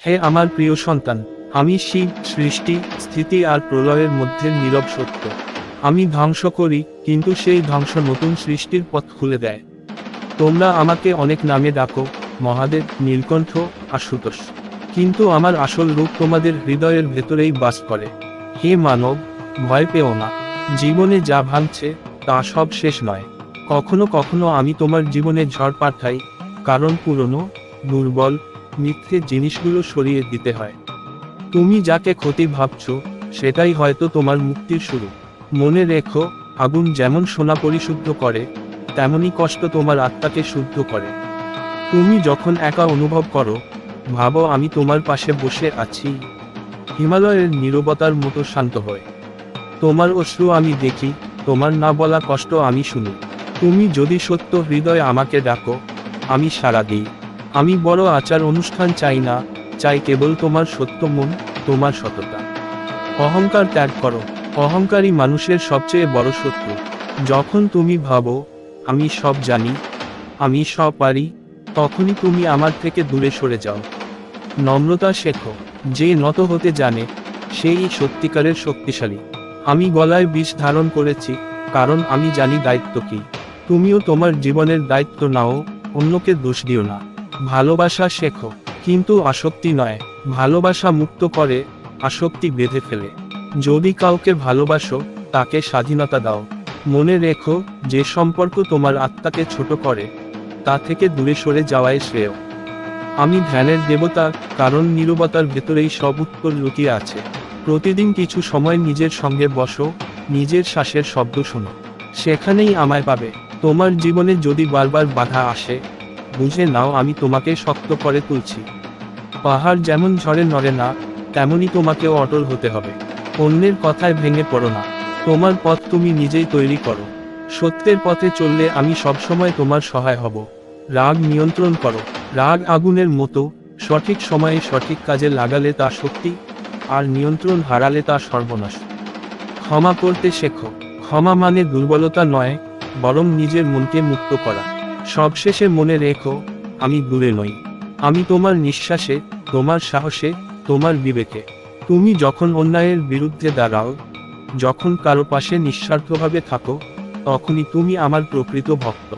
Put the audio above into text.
হে আমার প্রিয় সন্তান, আমি শিব, সৃষ্টি, স্থিতি আর প্রলয়ের মধ্যে নীরব সত্য। আমি ধ্বংস করি, কিন্তু সেই ধ্বংস নতুন সৃষ্টির পথ খুলে দেয়। তোমরা আমাকে অনেক নামে ডাকো, মহাদেব, নীলকণ্ঠ, আশুতোষ, কিন্তু আমার আসল রূপ তোমাদের হৃদয়ের ভেতরেই বাস করে। হে মানব, ভয় পেও না। জীবনে যা ভাঙছে তা সব শেষ নয়। কখনো কখনো আমি তোমার জীবনে ঝড় পাঠাই, কারণ পুরনো, দুর্বল, মিথ্যে জিনিসগুলো সরিয়ে দিতে হয়। তুমি যাকে ক্ষতি ভাবছো, সেটাই হয়তো তোমার মুক্তির শুরু। মনে রেখো, আগুন যেমন সোনা পরিশুদ্ধ করে, তেমনি কষ্ট তোমার আত্মাকে শুদ্ধ করে। তুমি যখন একা অনুভব করো, ভাবো আমি তোমার পাশে বসে আছি, হিমালয়ের নীরবতার মতো শান্ত হয়। তোমার অশ্রু আমি দেখি, তোমার না বলা কষ্ট আমি শুনি। তুমি যদি সত্য হৃদয়ে আমাকে ডাকো, আমি সাড়া দিই। আমি বড় আচার অনুষ্ঠান চাই না, চাই কেবল তোমার সত্য মন, তোমার সততা। অহংকার ত্যাগ করো। অহংকারী মানুষের সবচেয়ে বড় শত্রু। যখন তুমি ভাবো আমি সব জানি, আমি সব পারি, তখনই তুমি আমার থেকে দূরে সরে যাও। নম্রতা শেখো। যে নত হতে জানে, সেই সত্যিকারের শক্তিশালী। আমি গলায় বিষ ধারণ করেছি, কারণ আমি জানি দায়িত্ব কি। তুমিও তোমার জীবনের দায়িত্ব নাও, অন্যকে দোষ দিও না। ভালোবাসা শেখো, কিন্তু আসক্তি নয়। ভালোবাসা মুক্ত করে, আসক্তি বেঁধে ফেলে। যদি কাউকে ভালোবাসো, তাকে স্বাধীনতা দাও। মনে রেখো, যে সম্পর্ক তোমার আত্মাকে ছোট করে, তা থেকে দূরে সরে যাওয়াই শ্রেয়। আমি ধ্যানের দেবতা, কারণ নীরবতার ভেতরেই সব উত্তর লুকিয়ে আছে। প্রতিদিন কিছু সময় নিজের সঙ্গে বসো, নিজের শ্বাসের শব্দ শোনো। সেখানেই আমায় পাবে। তোমার জীবনে যদি বারবার বাধা আসে, বুঝে নাও আমি তোমাকে শক্ত করে তুলছি। পাহাড় যেমন ঝড়ে নড়ে না, তেমনি তোমাকেও অটল হতে হবে। অন্যের কথায় ভেঙে পড়ো না। তোমার পথ তুমি নিজেই তৈরি করো। সত্যের পথে চললে আমি সবসময় তোমার সহায় হব। রাগ নিয়ন্ত্রণ করো। রাগ আগুনের মতো, সঠিক সময়ে সঠিক কাজে লাগালে তা শক্তি, আর নিয়ন্ত্রণ হারালে তা সর্বনাশ। ক্ষমা করতে শেখো। ক্ষমা মানে দুর্বলতা নয়, বরং নিজের মনকে মুক্ত করা। সবশেষে মনে রেখো, আমি দূরে নই। আমি তোমার নিঃশ্বাসে, তোমার সাহসে, তোমার বিবেকে। তুমি যখন অন্যায়ের বিরুদ্ধে দাঁড়াও, যখন কারো পাশে নিঃস্বার্থভাবে থাকো, তখনই তুমি আমার প্রকৃত ভক্ত।